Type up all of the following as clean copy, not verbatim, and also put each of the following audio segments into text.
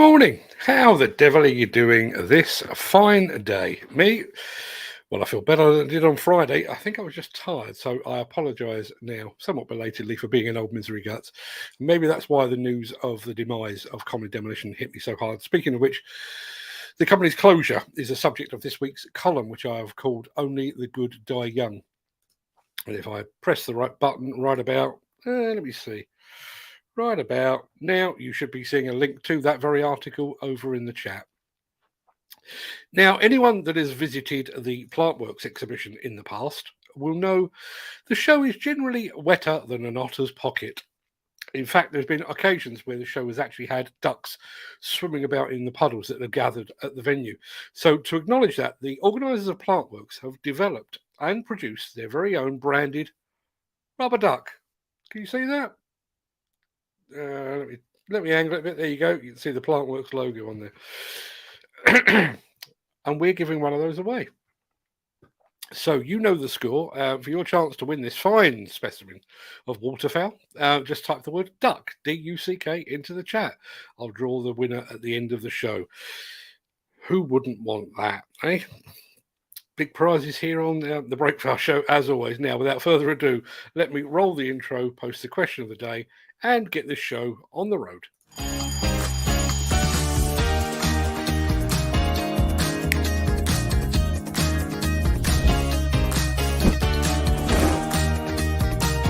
morning. How the devil are you doing this fine day? Me? Well, I feel better than I did on Friday. I think I was just tired, so I apologise now, somewhat belatedly, for being an old misery guts. Maybe that's why the news of the demise of Comedy Demolition hit me so hard. Speaking of which, the company's closure is the subject of this week's column, which I have called Only the Good Die Young. And if I press the right button right about, let me see. Right about now, you should be seeing a link to that very article over in the chat. Now, anyone that has visited the Plantworks exhibition in the past will know the show is generally wetter than an otter's pocket. In fact, there's been occasions where the show has actually had ducks swimming about in the puddles that are gathered at the venue. So to acknowledge that, the organisers of Plantworks have developed and produced their very own branded rubber duck. Can you see that? Let me angle it a bit. There you go. You can see the Plantworks logo on there. And we're giving one of those away. So you know the score. For your chance to win this fine specimen of waterfowl, just type the word duck, D-U-C-K, into the chat. I'll draw the winner at the end of the show. Who wouldn't want that, eh? Big prizes here on the Breakfast Show, as always. Now, without further ado, let me roll the intro, post the question of the day, and get this show on the road.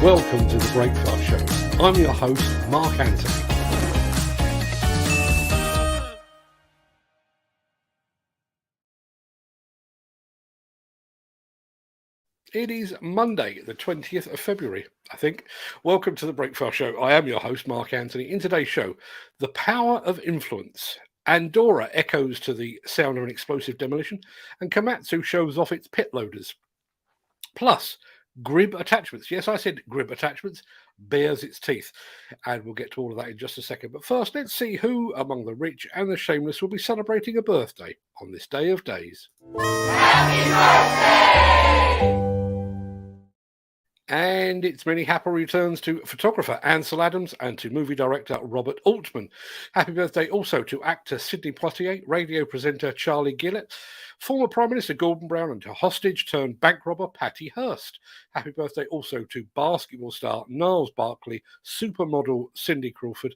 Welcome to the Breakfast Show. I'm your host, Mark Anthony. It is Monday, the 20th of February, I think. Welcome to the Breakfast Show. I am your host, Mark Anthony. In today's show, the power of influence. Andorra echoes to the sound of an explosive demolition, and Komatsu shows off its pit loaders. Plus, Gryb Attachments. Yes, I said Gryb Attachments bares its teeth. And we'll get to all of that in just a second. But first, let's see who among the rich and the shameless will be celebrating a birthday on this day of days. Happy birthday! And it's many happy returns to photographer Ansel Adams and to movie director Robert Altman. Happy birthday also to actor Sidney Poitier, radio presenter Charlie Gillett, former Prime Minister Gordon Brown, and to hostage turned bank robber Patty Hearst. Happy birthday also to basketball star Niles Barkley, supermodel Cindy Crawford.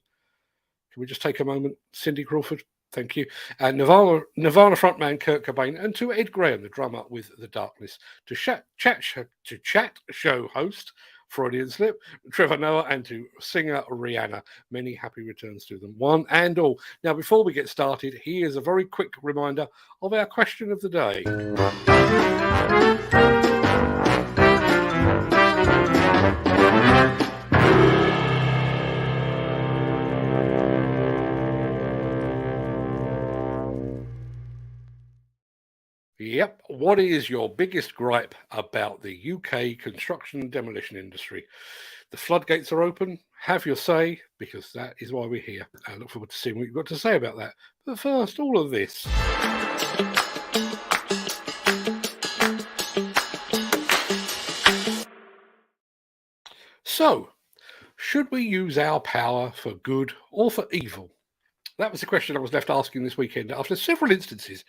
Can we just take a moment, Cindy Crawford? Thank you. And Nirvana frontman Kurt Cobain, and to Ed Graham, the drummer with The Darkness, to chat show host Freudian slip, Trevor Noah, and to singer Rihanna. Many happy returns to them, one and all. Now, before we get started, here's a very quick reminder of our question of the day. Yep. What is your biggest gripe about the UK construction and demolition industry? The floodgates are open. Have your say, because that is why we're here. I look forward to seeing what you've got to say about that. But first, all of this. So, should we use our power for good or for evil? That was the question I was left asking this weekend after several instances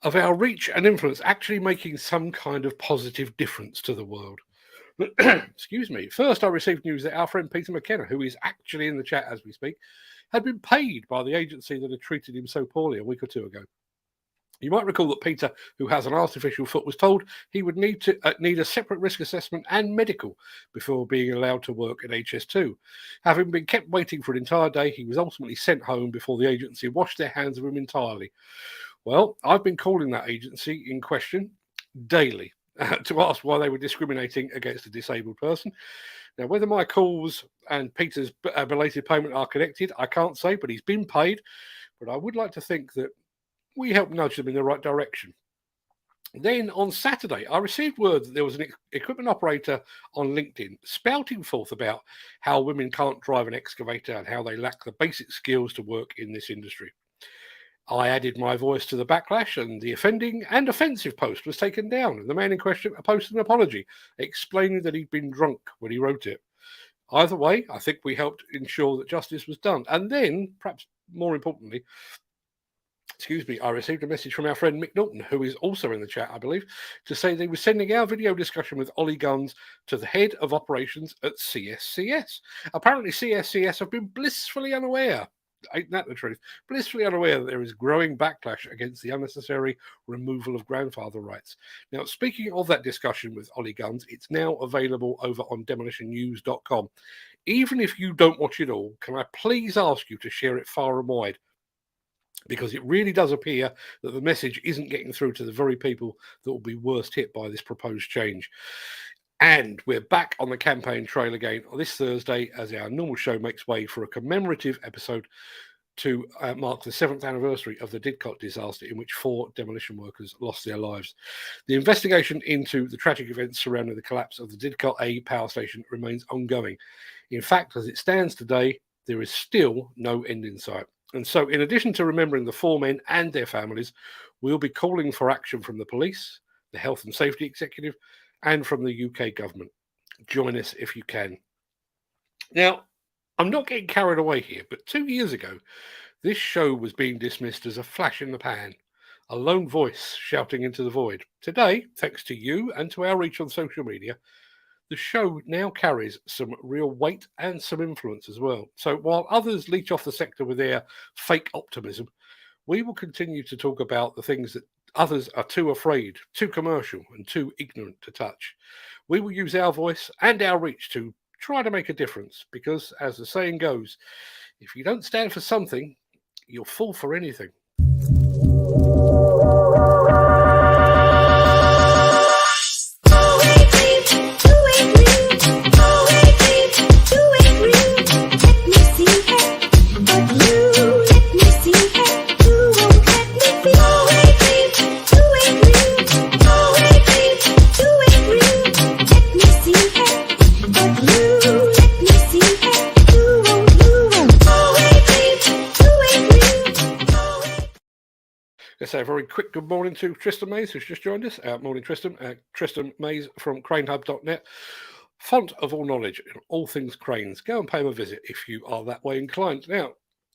of our reach and influence actually making some kind of positive difference to the world. Excuse me. First, I received news that our friend Peter McKenna, who is actually in the chat as we speak, had been paid by the agency that had treated him so poorly a week or two ago. You might recall that Peter, who has an artificial foot, was told he would need a separate risk assessment and medical before being allowed to work at HS2. Having been kept waiting for an entire day, he was ultimately sent home before the agency washed their hands of him entirely. Well, I've been calling that agency in question daily to ask why they were discriminating against a disabled person. Now, whether my calls and Peter's belated payment are connected, I can't say, but he's been paid. But I would like to think that we helped nudge them in the right direction. Then on Saturday, I received word that there was an equipment operator on LinkedIn spouting forth about how women can't drive an excavator and how they lack the basic skills to work in this industry. I added my voice to the backlash, and the offending and offensive post was taken down, and the man in question posted an apology, explaining that he'd been drunk when he wrote it. Either way, I think we helped ensure that justice was done. And then, perhaps more importantly, I received a message from our friend Mick Norton, who is also in the chat, I believe, to say they were sending our video discussion with Ollie Guns to the head of operations at CSCS. Apparently, CSCS have been blissfully unaware, ain't that the truth, blissfully unaware that there is growing backlash against the unnecessary removal of grandfather rights. Now, speaking of that discussion with Ollie Guns, it's now available over on demolitionnews.com. Even if you don't watch it all, can I please ask you to share it far and wide? Because it really does appear that the message isn't getting through to the very people that will be worst hit by this proposed change. And we're back on the campaign trail again on this Thursday as our normal show makes way for a commemorative episode to mark the 7th anniversary of the Didcot disaster, in which 4 demolition workers lost their lives. The investigation into the tragic events surrounding the collapse of the Didcot A power station remains ongoing. In fact, as it stands today, there is still no end in sight. And so, in addition to remembering the 4 men and their families, we'll be calling for action from the police, the Health and Safety Executive, and from the UK government. Join us if you can. Now, I'm not getting carried away here, but 2 years ago, this show was being dismissed as a flash in the pan, a lone voice shouting into the void. Today, thanks to you and to our reach on social media, the show now carries some real weight and some influence as well. So while others leech off the sector with their fake optimism, we will continue to talk about the things that others are too afraid, too commercial, and too ignorant to touch. We will use our voice and our reach to try to make a difference, because, as the saying goes, if you don't stand for something, you'll fall for anything. Let's say a very quick good morning to Tristan Mays, who's just joined us. Morning, Tristan. Tristan Mays from cranehub.net. Font of all knowledge in all things cranes. Go and pay him a visit if you are that way inclined. Now,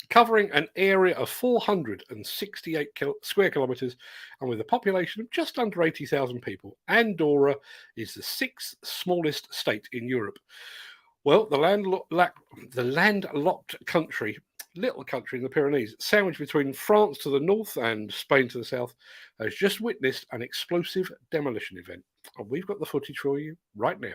covering an area of 468 square kilometres and with a population of just under 80,000 people, Andorra is the 6th smallest state in Europe. Well, the landlocked country, little country in the Pyrenees, sandwiched between France to the north and Spain to the south, has just witnessed an explosive demolition event. And we've got the footage for you right now.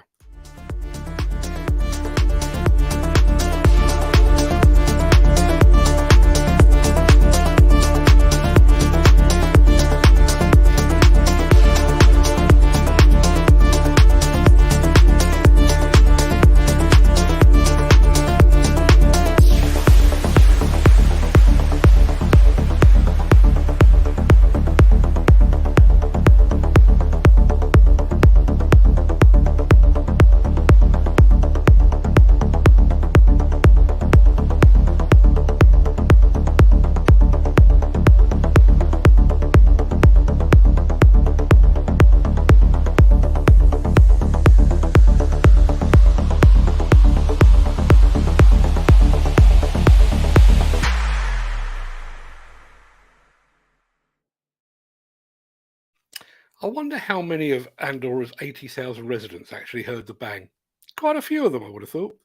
I wonder how many of Andorra's 80,000 residents actually heard the bang. Quite a few of them, I would have thought.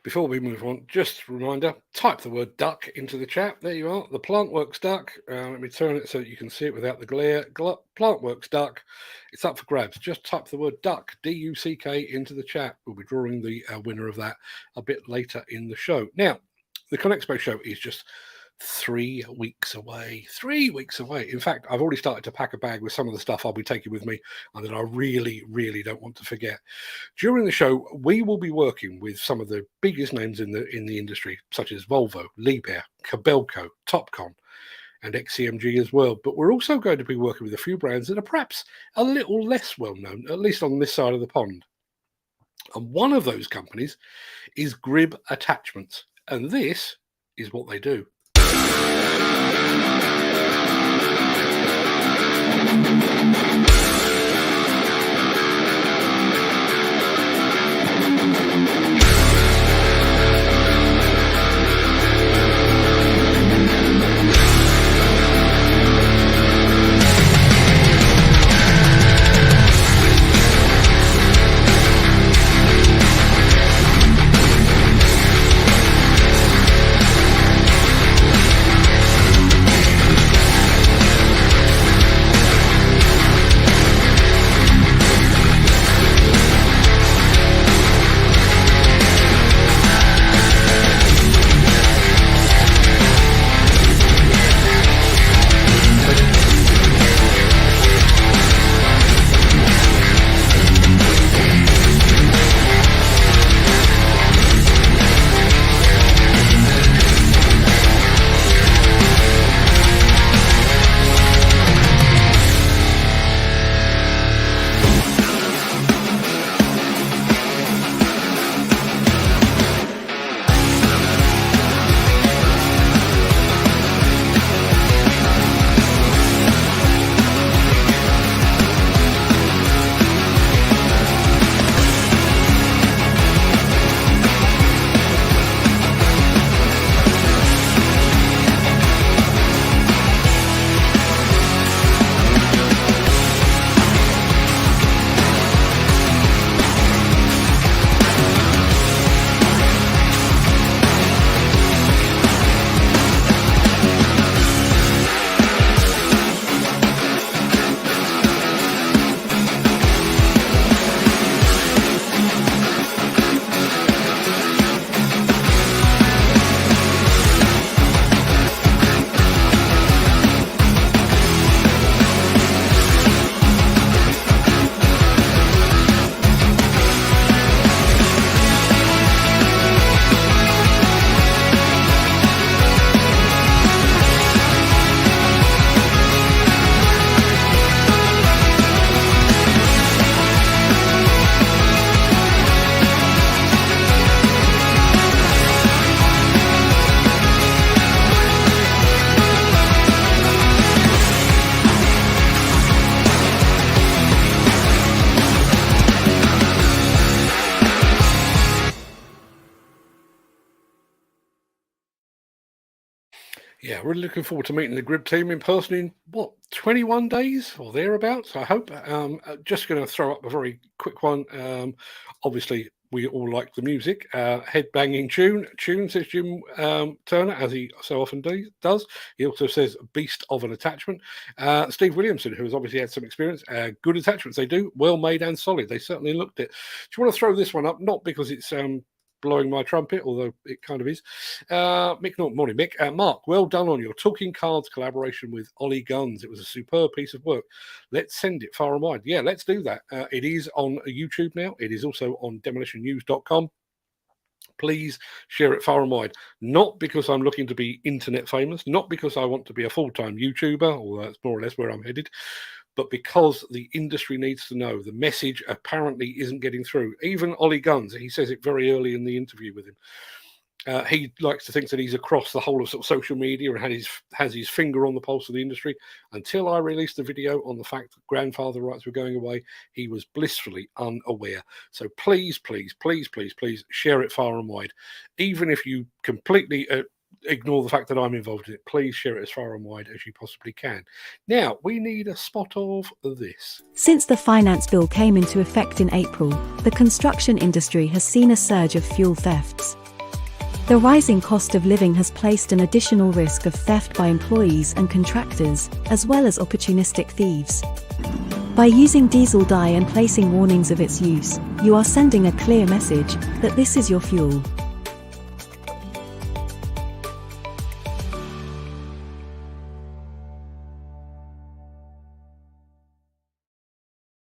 Before we move on, just a reminder, type the word duck into the chat. There you are, the Plantworks duck. Let me turn it so that you can see it without the glare. Plantworks duck, it's up for grabs. Just type the word duck, D-U-C-K, into the chat. We'll be drawing the winner of that a bit later in the show. Now, the Conexpo show is just 3 weeks away. 3 weeks away. In fact, I've already started to pack a bag with some of the stuff I'll be taking with me and that I really, really don't want to forget. During the show, we will be working with some of the biggest names in the industry, such as Volvo, Liebherr, Kobelco, Topcon, and XCMG as well. But we're also going to be working with a few brands that are perhaps a little less well known, at least on this side of the pond. And one of those companies is Gryb Attachments, and this is what they do. Yeah, really looking forward to meeting the Gryb team in person in, 21 days or thereabouts, I hope. Just going to throw up a very quick one. Obviously, we all like the music. Head-banging tune, says Jim Turner, as he so often does. He also says beast of an attachment. Steve Williamson, who has obviously had some experience. Good attachments they do, well made and solid. They certainly looked it. Do you want to throw this one up? Not because it's blowing my trumpet, although it kind of is. Mick, morning, Mick. Mark, well done on your Talking Cards collaboration with Ollie Guns. It was a superb piece of work. Let's send it far and wide. Yeah, let's do that. It is on YouTube now. It is also on demolitionnews.com. Please share it far and wide. Not because I'm looking to be internet famous, not because I want to be a full-time YouTuber, although that's more or less where I'm headed, but because the industry needs to know. The message apparently isn't getting through. Even Ollie Guns, he says it very early in the interview with him. He likes to think that he's across the whole of social media and has his finger on the pulse of the industry. Until I released the video on the fact that grandfather rights were going away, he was blissfully unaware. So please share it far and wide. Even if you completely ignore the fact that I'm involved in it, please share it as far and wide as you possibly can. Now, we need a spot of this. Since the finance bill came into effect in April, the construction industry has seen a surge of fuel thefts. The rising cost of living has placed an additional risk of theft by employees and contractors, as well as opportunistic thieves. By using diesel dye and placing warnings of its use, you are sending a clear message that this is your fuel.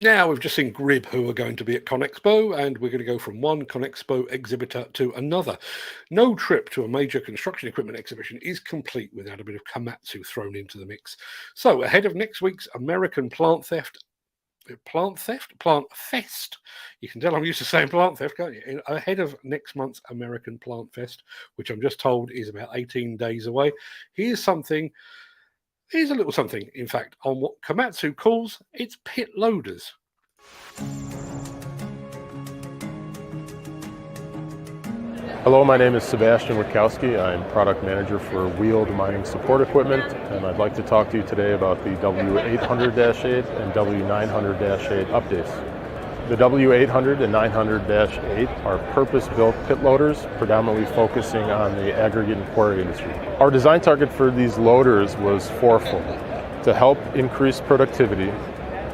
Now, Now we've just seen Gryb, who are going to be at ConExpo, and we're going to go from one ConExpo exhibitor to another. No trip to a major construction equipment exhibition is complete without a bit of Komatsu thrown into the mix. So ahead of next week's American Plant Fest. You can tell I'm used to saying plant theft, can't you? Ahead of next month's American Plant Fest, which I'm just told is about 18 days away. Here's a little something, in fact, on what Komatsu calls its pit loaders. Hello, my name is Sebastian Witkowski. I'm product manager for wheeled mining support equipment, and I'd like to talk to you today about the W800-8 and W900-8 updates. The W800 and 900-8 are purpose-built pit loaders, predominantly focusing on the aggregate and quarry industry. Our design target for these loaders was fourfold: to help increase productivity,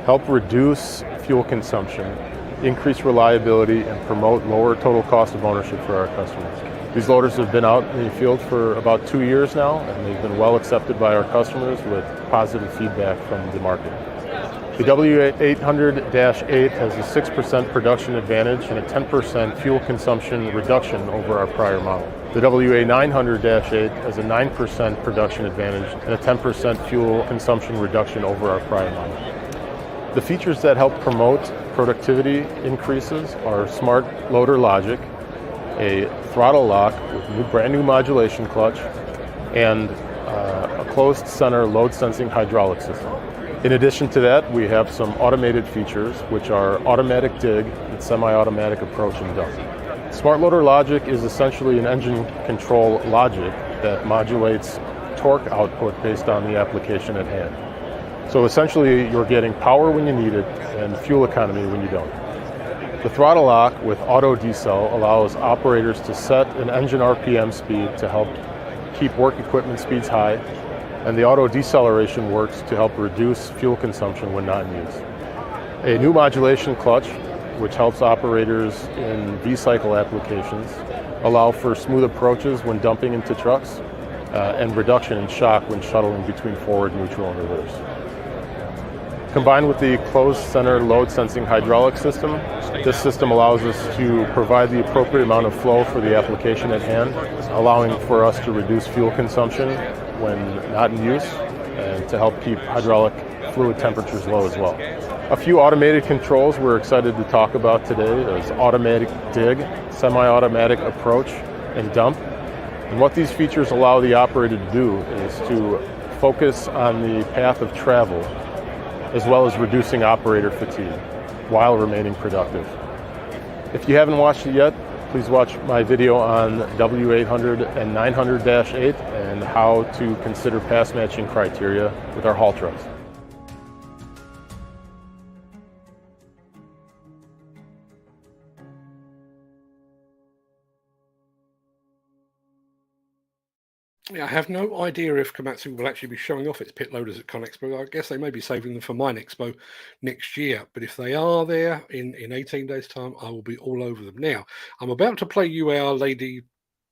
help reduce fuel consumption, increase reliability, and promote lower total cost of ownership for our customers. These loaders have been out in the field for about 2 years now, and they've been well accepted by our customers with positive feedback from the market. The W800-8 has a 6% production advantage and a 10% fuel consumption reduction over our prior model. The WA900-8 has a 9% production advantage and a 10% fuel consumption reduction over our prior model. The features that help promote productivity increases are smart loader logic, a throttle lock with brand new modulation clutch, and a closed center load sensing hydraulic system. In addition to that, we have some automated features, which are automatic dig and semi-automatic approach and dump. Smart loader logic is essentially an engine control logic that modulates torque output based on the application at hand. So essentially, you're getting power when you need it and fuel economy when you don't. The throttle lock with auto decel allows operators to set an engine RPM speed to help keep work equipment speeds high, and the auto deceleration works to help reduce fuel consumption when not in use. A new modulation clutch, which helps operators in V-cycle applications, allow for smooth approaches when dumping into trucks, and reduction in shock when shuttling between forward, neutral, and reverse. Combined with the closed center load sensing hydraulic system, this system allows us to provide the appropriate amount of flow for the application at hand, allowing for us to reduce fuel consumption when not in use and to help keep hydraulic fluid temperatures low as well. A few automated controls we're excited to talk about today is automatic dig, semi-automatic approach, and dump. And what these features allow the operator to do is to focus on the path of travel as well as reducing operator fatigue while remaining productive. If you haven't watched it yet, please watch my video on W800 and 900-8 and how to consider pass matching criteria with our haul trucks. Yeah, I have no idea if Komatsu will actually be showing off its pit loaders at ConExpo. I guess they may be saving them for MineExpo next year. But if they are there in 18 days' time, I will be all over them. Now, I'm about to play you our lady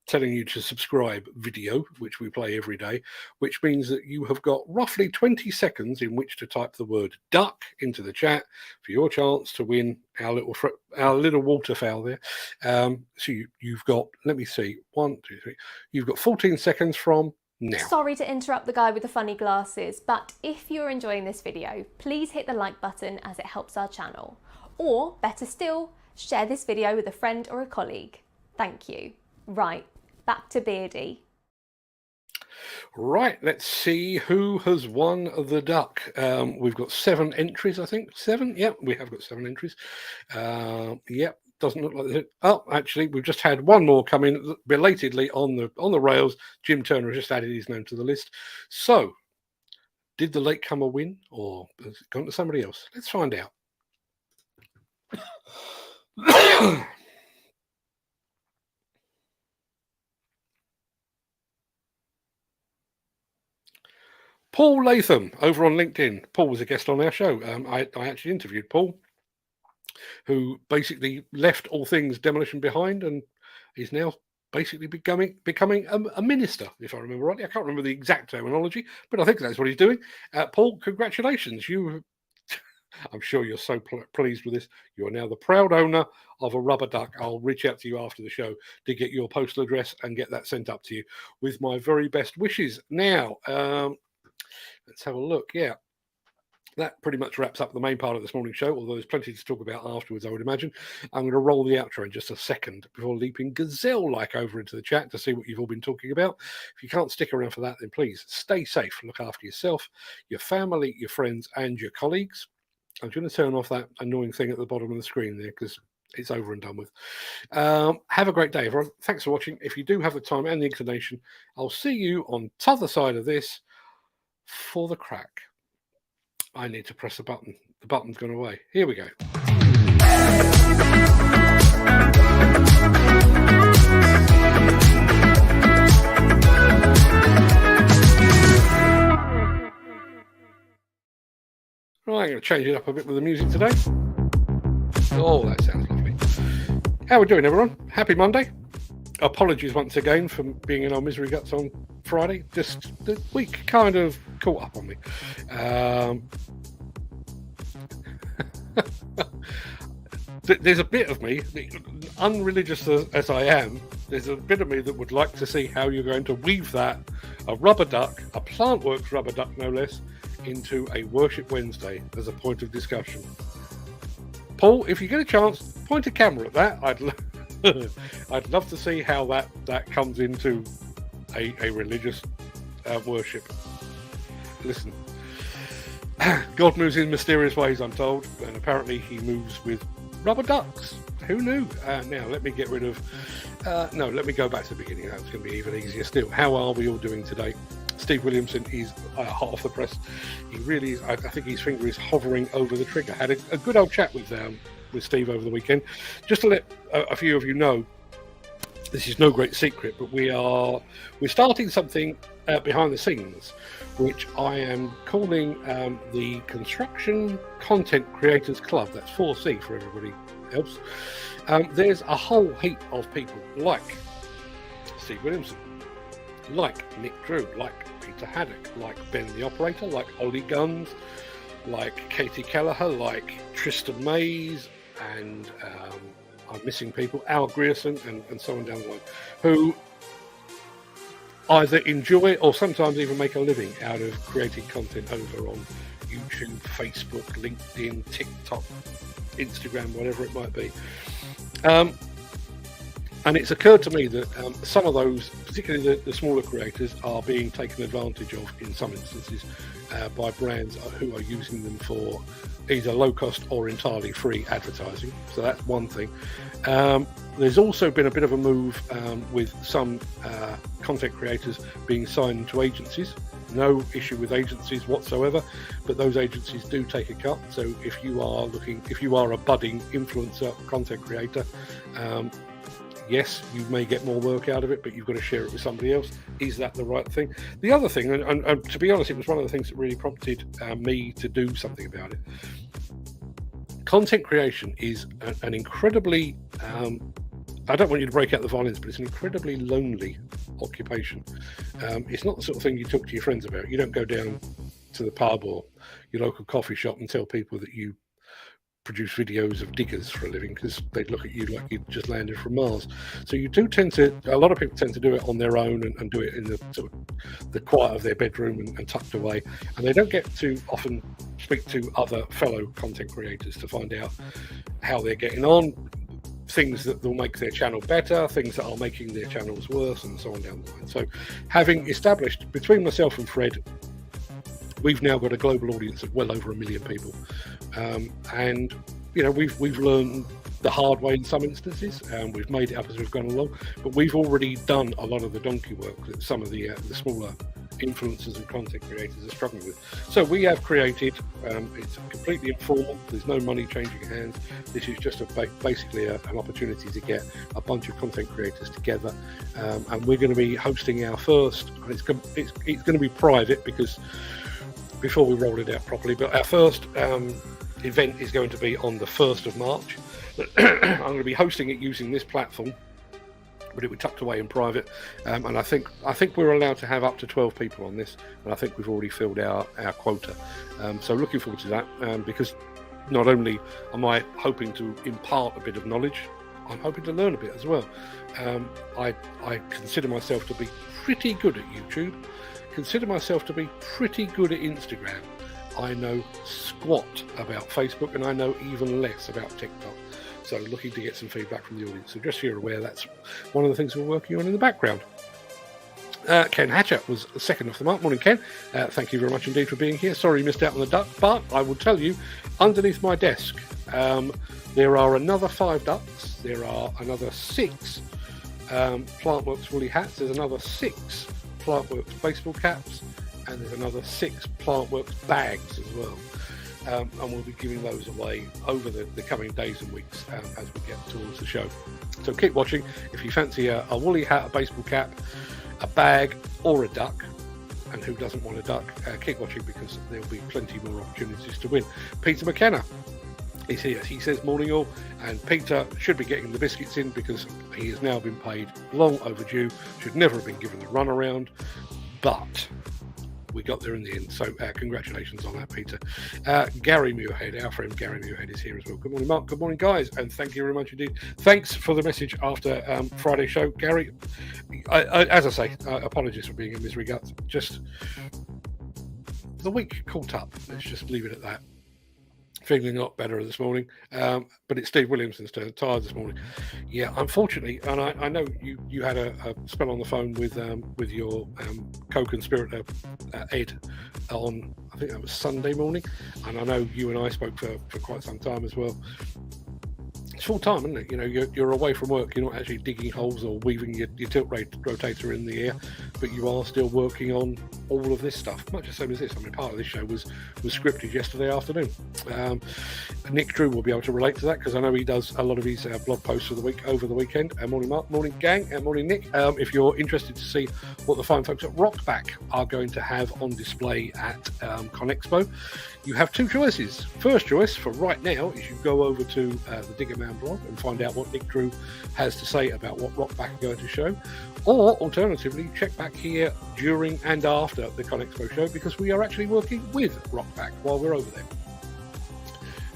telling you to subscribe video, which we play every day, which means that you have got roughly 20 seconds in which to type the word duck into the chat for your chance to win our little waterfowl there. So you've got, let me see, 1, 2, 3. You've got 14 seconds from now. Sorry to interrupt the guy with the funny glasses, but if you're enjoying this video, please hit the like button as it helps our channel. Or, better still, share this video with a friend or a colleague. Thank you. Right. Back to Beardy. Right, let's see who has won the duck. We've got 7 entries, I think. 7? Yep, we have got 7 entries. Yep, doesn't look like it. Oh, actually, we've just had one more come in belatedly on the rails. Jim Turner has just added his name to the list. So, did the latecomer win, or has it gone to somebody else? Let's find out. Paul Latham over on LinkedIn. Paul was a guest on our show. I actually interviewed Paul, who basically left all things demolition behind and is now basically becoming a minister, if I remember rightly. I can't remember the exact terminology, but I think that's what he's doing. Paul, congratulations. You I'm sure you're so pleased with this. You are now the proud owner of a rubber duck. I'll reach out to you after the show to get your postal address and get that sent up to you with my very best wishes. Now, let's have a look. Yeah, that pretty much wraps up the main part of this morning's show, although there's plenty to talk about afterwards, I would imagine. I'm going to roll the outro in just a second before leaping gazelle-like over into the chat to see what you've all been talking about. If you can't stick around for that, then please stay safe. Look after yourself, your family, your friends, and your colleagues. I'm going to turn off that annoying thing at the bottom of the screen there because it's over and done with. Have a great day, everyone. Thanks for watching. If you do have the time and the inclination, I'll see you on the other side of this for the Craic. I need to press a button. The button's gone away. Here we go. Right, I'm going to change it up a bit with the music today. Oh, that sounds lovely. How are we doing, everyone? Happy Monday. Apologies once again for being in our misery guts on Friday. Just the week kind of caught up on me. There's a bit of me, unreligious as I am, there's a bit of me that would like to see how you're going to weave that, a rubber duck, a Plantworks rubber duck no less, into a Worship Wednesday as a point of discussion. Paul, if you get a chance, point a camera at that. I'd love to see how that comes into a religious worship. Listen, God moves in mysterious ways, I'm told, and apparently he moves with rubber ducks. Who knew? Now let me get rid of let me go back to the beginning. That's going to be even easier still. How are we all doing today? Steve Williamson is hot off the press. He really is. I think his finger is hovering over the trigger. Had a good old chat with Steve over the weekend. Just to let a few of you know, this is no great secret, but we're starting something behind the scenes, which I am calling the Construction Content Creators Club. That's 4C for everybody else. There's a whole heap of people like Steve Williamson, like Nick Drew, like Peter Haddock, like Ben the Operator, like Ollie Guns, like Katie Kelleher, like Tristan Mays, and I'm missing people, Al Grierson, and so on down the line, who either enjoy or sometimes even make a living out of creating content over on YouTube, Facebook, LinkedIn, TikTok, Instagram, whatever it might be. And it's occurred to me that some of those, particularly the smaller creators, are being taken advantage of in some instances by brands who are using them for either low cost or entirely free advertising. So that's one thing. There's also been a bit of a move with some content creators being signed to agencies. No issue with agencies whatsoever, but those agencies do take a cut. So if you are a budding influencer content creator, yes, you may get more work out of it, but you've got to share it with somebody else. Is that the right thing? The other thing, and to be honest, it was one of the things that really prompted me to do something about it. Content creation is an incredibly, I don't want you to break out the violins, but it's an incredibly lonely occupation. It's not the sort of thing you talk to your friends about. You don't go down to the pub or your local coffee shop and tell people that you produce videos of diggers for a living, because they'd look at you like you'd just landed from Mars. So you do a lot of people tend to do it on their own and do it in the sort of the quiet of their bedroom and tucked away, and they don't get to often speak to other fellow content creators to find out how they're getting on, things that will make their channel better, things that are making their channels worse, and so on down the line. So having established, between myself and Fred, we've now got a global audience of well over 1 million people, and you know we've learned the hard way in some instances, and we've made it up as we've gone along. But we've already done a lot of the donkey work that some of the smaller influencers and content creators are struggling with. So we have created. It's completely informal. There's no money changing hands. This is just basically an opportunity to get a bunch of content creators together, and we're going to be hosting our first. And it's going to be private because, before we roll it out properly, but our first event is going to be on the 1st of March. I'm going to be hosting it using this platform, but it will be tucked away in private. And I think we're allowed to have up to 12 people on this, and I think we've already filled our quota. So looking forward to that, because not only am I hoping to impart a bit of knowledge, I'm hoping to learn a bit as well. I consider myself to be pretty good at YouTube, consider myself to be pretty good at Instagram. I know squat about Facebook, and I know even less about TikTok. So looking to get some feedback from the audience. So just so you're aware, that's one of the things we're working on in the background. Ken Hatcher was second off the mark. Morning, Ken. Thank you very much indeed for being here. Sorry you missed out on the duck, but I will tell you, underneath my desk, there are another 5 ducks. There are another 6 Plantworks woolly hats. There's another 6 Plantworks baseball caps. And there's another 6 Plantworks bags as well. And we'll be giving those away over the coming days and weeks as we get towards the show. So keep watching. If you fancy a woolly hat, a baseball cap, a bag, or a duck, and who doesn't want a duck, keep watching, because there'll be plenty more opportunities to win. Peter McKenna is here. He says morning all, and Peter should be getting the biscuits in because he has now been paid long overdue, should never have been given the runaround, but we got there in the end. So congratulations on that, Peter. Gary Muirhead, our friend Gary Muirhead, is here as well. Good morning, Mark. Good morning, guys, and thank you very much indeed. Thanks for the message after Friday's show, Gary. As I say, apologies for being a misery guts. Just the week caught up. Let's just leave it at that. Feeling a lot better this morning, but it's Steve Williamson's turn. Tired this morning. Yeah, unfortunately, and I know you had a spell on the phone with your co-conspirator Ed on, I think that was Sunday morning, and I know you and I spoke for quite some time as well. It's full time, isn't it? You know, you're away from work. You're not actually digging holes or weaving your tilt rotator in the air, but you are still working on all of this stuff. Much the same as this. I mean, part of this show was scripted yesterday afternoon. Nick Drew will be able to relate to that because I know he does a lot of his blog posts for the week over the weekend. Morning, Mark. Morning, gang. Morning, Nick. If you're interested to see what the fine folks at Rockback are going to have on display at ConExpo, you have 2 choices. First choice for right now is you go over to the Digger Man blog and find out what Nick Drew has to say about what Rockback are going to show, or alternatively check back here during and after the ConExpo show, because we are actually working with Rockback while we're over there.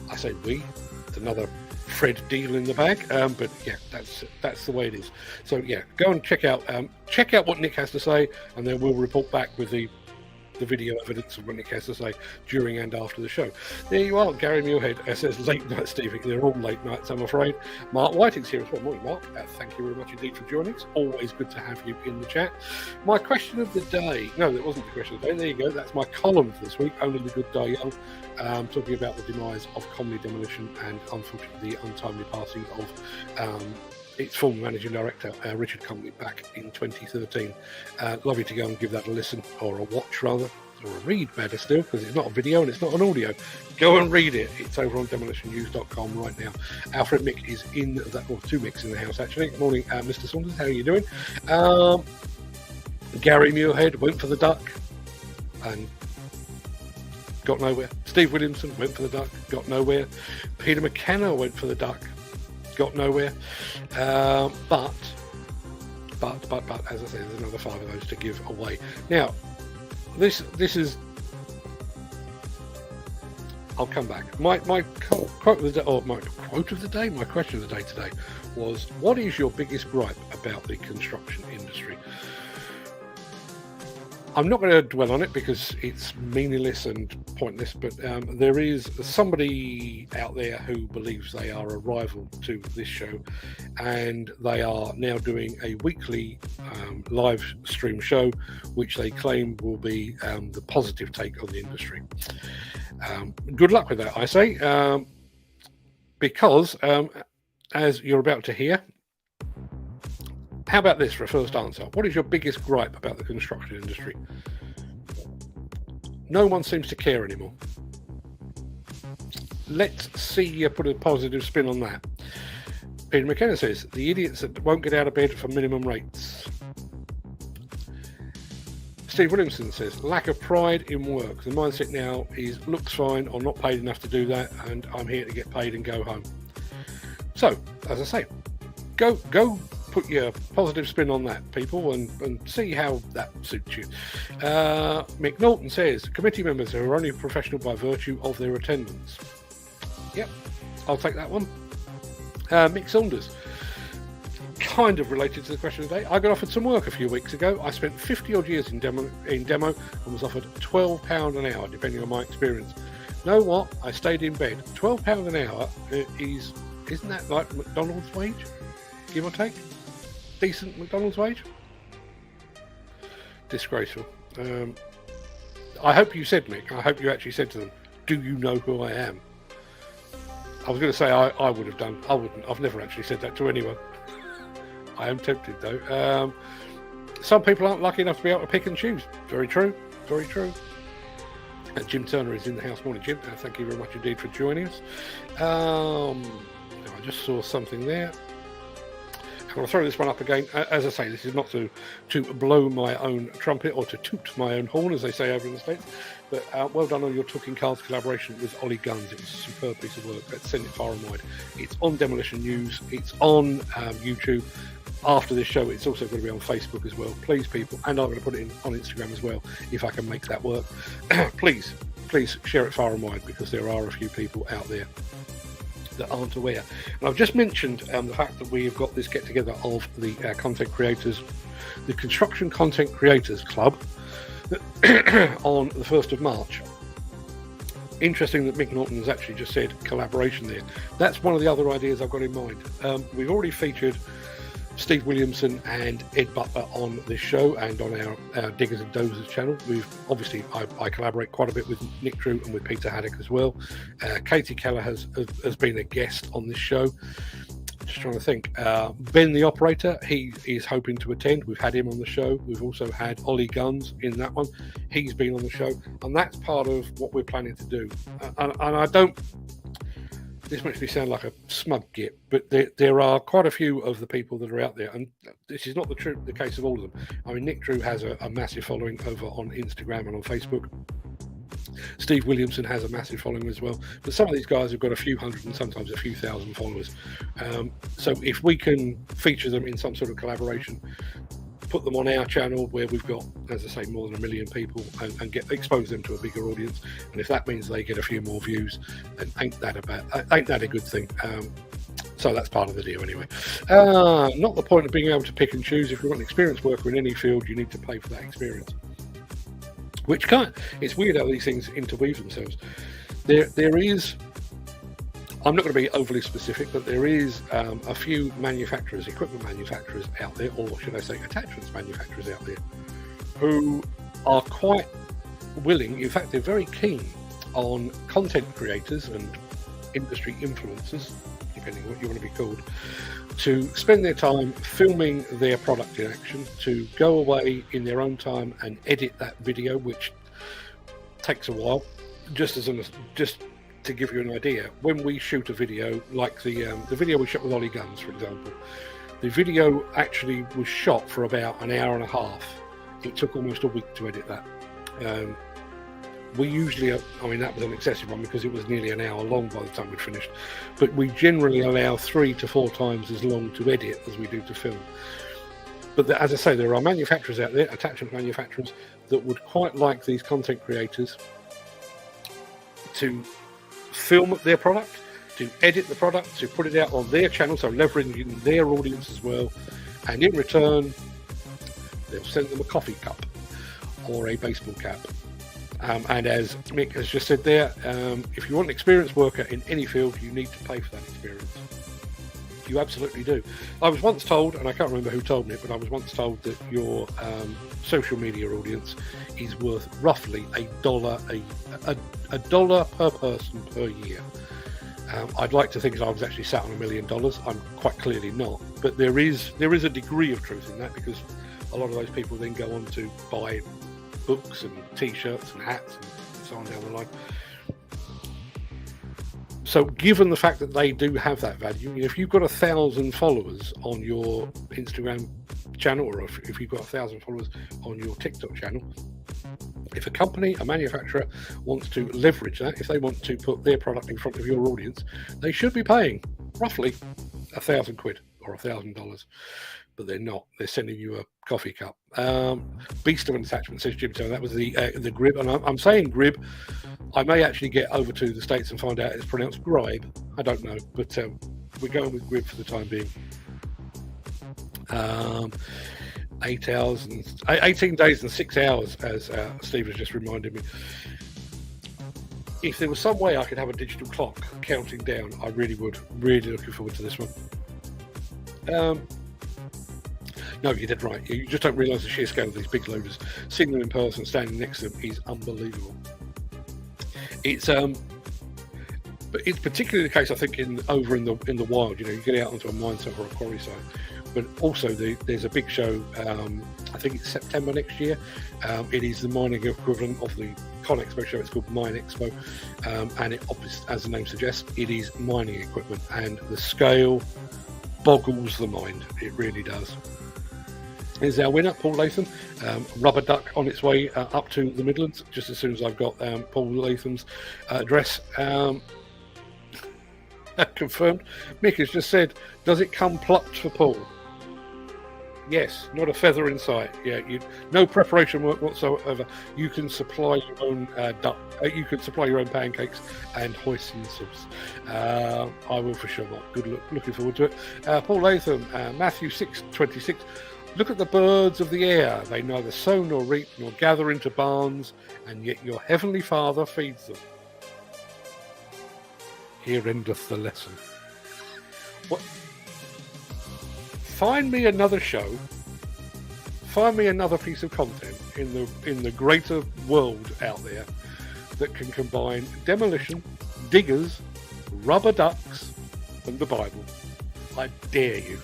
I say we, it's another Fred deal in the bag, but yeah, that's the way it is. So yeah, go and check out what Nick has to say, and then we'll report back with the video evidence of what Nick has to say during and after the show. There you are. Gary Muirhead says late night, Stevie. They're all late nights, I'm afraid. Mark Whiting's here as well. Morning, Mark. Thank you very much indeed for joining us. Always good to have you in the chat. My question of the day. No, that wasn't the question of the day. There you go. That's my column for this week. Only the good die young. Talking about the demise of Comedy Demolition and unfortunately the untimely passing of its former managing director, Richard Comely, back in 2013. Lovely to go and give that a listen, or a watch rather, or a read better still, because it's not a video and it's not an audio. Go and read it. It's over on demolitionnews.com right now. Alfred Mick is in that, or 2 Micks in the house actually. Morning, Mr. Saunders, how are you doing? Gary Muirhead went for the duck and got nowhere. Steve Williamson went for the duck, got nowhere. Peter McKenna went for the duck, got nowhere. But as I said, there's another 5 of those to give away. Now, this is. I'll come back. My quote of the day, or my quote of the day, my question of the day today was: what is your biggest gripe about the construction industry? I'm not going to dwell on it because it's meaningless and pointless, but there is somebody out there who believes they are a rival to this show, and they are now doing a weekly live stream show, which they claim will be the positive take on the industry. Good luck with that, I say, because as you're about to hear, how about this for a first answer? What is your biggest gripe about the construction industry? No one seems to care anymore. Let's see you put a positive spin on that. Peter McKenna says, the idiots that won't get out of bed for minimum rates. Steve Williamson says, lack of pride in work. The mindset now is looks fine, or not paid enough to do that, and I'm here to get paid and go home. So, as I say, go put your positive spin on that, people, and see how that suits you. Mick Norton says, committee members are only professional by virtue of their attendance. Yep, I'll take that one. Mick Saunders. Kind of related to the question of the day. I got offered some work a few weeks ago. I spent 50 odd years in demo and was offered £12 an hour, depending on my experience. Know what? I stayed in bed. £12 an hour isn't that like McDonald's wage, give or take? Decent McDonald's wage? Disgraceful. I hope you said, Mick, I hope you actually said to them, do you know who I am? I was going to say I would have done. I wouldn't. I've never actually said that to anyone. I am tempted though. Some people aren't lucky enough to be able to pick and choose. Very true. Very true. Jim Turner is in the house. Morning, Jim. Thank you very much indeed for joining us. I just saw something there. I'm going to throw this one up again. As I say, this is not to blow my own trumpet or to toot my own horn, as they say over in the States. But well done on your Talking Cards collaboration with Ollie Guns. It was a superb piece of work. Let's send it far and wide. It's on Demolition News. It's on YouTube. After this show, it's also going to be on Facebook as well. Please, people, and I'm going to put it on Instagram as well, if I can make that work. Please share it far and wide, because there are a few people out there that aren't aware. And I've just mentioned the fact that we've got this get together of the content creators, the Construction Content Creators Club, on the 1st of March. Interesting that Mick Norton has actually just said collaboration there. That's one of the other ideas I've got in mind. We've already featured Steve Williamson and Ed Butler on this show and on our Diggers and Dozers channel. We've obviously I collaborate quite a bit with Nick Drew and with Peter Haddock as well. Katie Keller has been a guest on this show. Just trying to think. Ben the operator, he is hoping to attend. We've had him on the show. We've also had Ollie Guns in that one. He's been on the show, and that's part of what we're planning to do. And I don't. This makes me sound like a smug git, but there are quite a few of the people that are out there, and this is not the case of all of them. I mean, Nick Drew has a massive following over on Instagram and on Facebook. Steve Williamson has a massive following as well, but some of these guys have got a few hundred and sometimes a few thousand followers. So if we can feature them in some sort of collaboration, put them on our channel where we've got, as I say, more than 1 million people, and expose them to a bigger audience, and if that means they get a few more views, then ain't that a good thing? So that's part of the deal anyway. Not the point of being able to pick and choose. If you want an experienced worker in any field, you need to pay for that experience. Which it's weird how these things interweave themselves. There is, I'm not going to be overly specific, but there is a few manufacturers, equipment manufacturers out there, or should I say attachments manufacturers out there, who are quite willing, in fact they're very keen on content creators and industry influencers, depending on what you want to be called, to spend their time filming their product in action, to go away in their own time and edit that video, which takes a while. Just to give you an idea, when we shoot a video, like the video we shot with Ollie Guns, for example, the video actually was shot for about an hour and a half. It took almost a week to edit that. We usually, I mean, that was an excessive one because it was nearly an hour long by the time we'd finished, but we generally allow 3 to 4 times as long to edit as we do to film. But as I say, there are manufacturers out there, attachment manufacturers, that would quite like these content creators to film their product, to edit the product, to put it out on their channel, so leveraging their audience as well, and in return they'll send them a coffee cup or a baseball cap. And as Mick has just said there, if you want an experienced worker in any field, you need to pay for that experience. You absolutely do. I was once told, and I can't remember who told me it, but I was once told that your social media audience is worth roughly a dollar per person per year. I'd like to think that I was actually sat on $1 million. I'm quite clearly not, but there is a degree of truth in that, because a lot of those people then go on to buy books and t-shirts and hats and so on down the line. So given the fact that they do have that value, if you've got 1,000 followers on your Instagram channel, or if you've got 1,000 followers on your TikTok channel, if a company, a manufacturer, wants to leverage that, if they want to put their product in front of your audience, they should be paying roughly £1,000 or $1,000. But they're not. They're sending you a coffee cup. Beast of an attachment, says Jim. So that was the Gryb, and I'm saying Gryb I may actually get over to the States and find out it's pronounced Gryb. I don't know, but we're going with Gryb for the time being. 18 days and 6 hours, as Steve has just reminded me. If there was some way I could have a digital clock counting down, I really would. Really looking forward to this one. No, you did right. You just don't realise the sheer scale of these big loaders. Seeing them in person, standing next to them, is unbelievable. It's but it's particularly the case, I think, over in the wild. You know, you get out onto a mine site or a quarry site. But also, there's a big show. I think it's September next year. It is the mining equivalent of the Con Expo show. It's called Mine Expo, and it, as the name suggests, it is mining equipment, and the scale boggles the mind. It really does. Here's our winner, Paul Latham. Rubber duck on its way up to the Midlands. Just as soon as I've got Paul Latham's address confirmed. Mick has just said, "Does it come plucked for Paul?" Yes, not a feather in sight. Yeah, no preparation work whatsoever. You can supply your own duck. You can supply your own pancakes and hoisin sauce. I will for sure. Looking forward to it. Paul Latham, Matthew 6:26. Look at the birds of the air. They neither sow nor reap nor gather into barns, and yet your heavenly Father feeds them. Here endeth the lesson. What? Find me another show. Find me another piece of content in the greater world out there that can combine demolition, diggers, rubber ducks, and the Bible. I dare you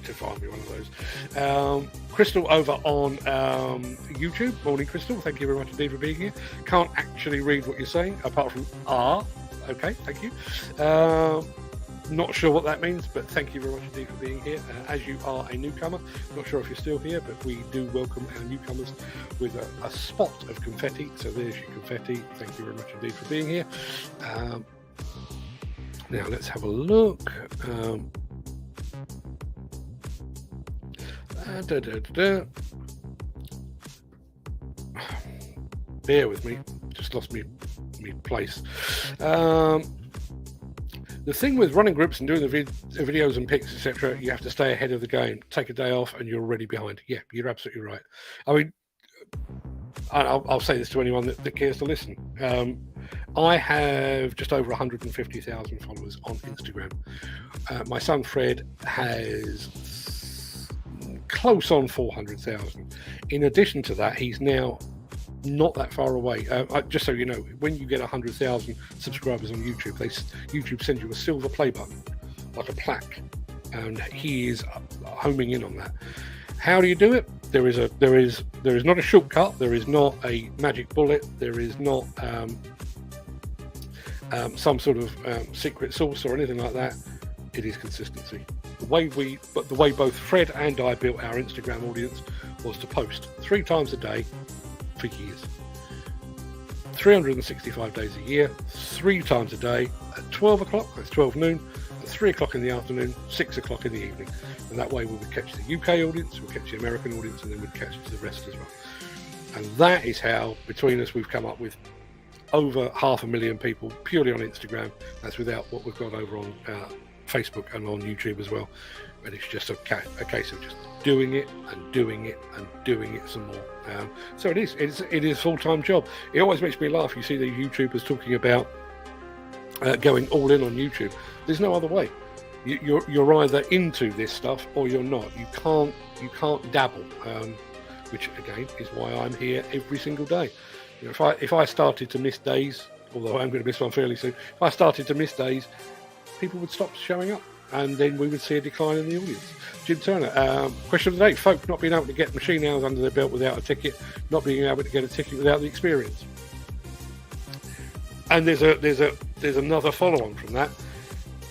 to find me one of those. Crystal over on YouTube. Morning, Crystal. Thank you very much indeed for being here. Can't actually read what you're saying apart from R. Okay, thank you. Not sure what that means, but thank you very much indeed for being here. As you are a newcomer, not sure if you're still here, but we do welcome our newcomers with a spot of confetti. So there's your confetti. Thank you very much indeed for being here. Now let's have a look. Bear with me, just lost me place. The thing with running groups and doing the videos and pics, etc., you have to stay ahead of the game. Take a day off and you're already behind. Yeah, you're absolutely right. I mean, I'll say this to anyone that cares to listen. I have just over 150,000 followers on Instagram. My son Fred has close on 400,000. In addition to that, he's now not that far away. Just so you know, when you get 100,000 subscribers on YouTube, YouTube sends you a silver play button, like a plaque, and he is homing in on that. How do you do it? There is not a shortcut. There is not a magic bullet. There is not some sort of secret sauce or anything like that. It is consistency. The way both Fred and I built our Instagram audience was to post 3 times a day for years. 365 days a year, 3 times a day at 12 o'clock, that's 12 noon, at 3 o'clock in the afternoon, 6 o'clock in the evening. And that way we would catch the UK audience, we'd catch the American audience, and then we'd catch the rest as well. And that is how, between us, we've come up with over 500,000 people purely on Instagram. That's without what we've got over on Facebook and on YouTube as well. And it's just a case of just doing it and doing it and doing it some more. So it is a full-time job. It always makes me laugh. You see the YouTubers talking about going all in on YouTube. There's no other way. You're either into this stuff or you're not. You can't dabble. Which again is why I'm here every single day. You know, if I started to miss days, although I'm going to miss one fairly soon, if I started to miss days, people would stop showing up, and then we would see a decline in the audience. Jim Turner, question of the day: folk not being able to get machine hours under their belt without a ticket, not being able to get a ticket without the experience. And there's another follow-on from that.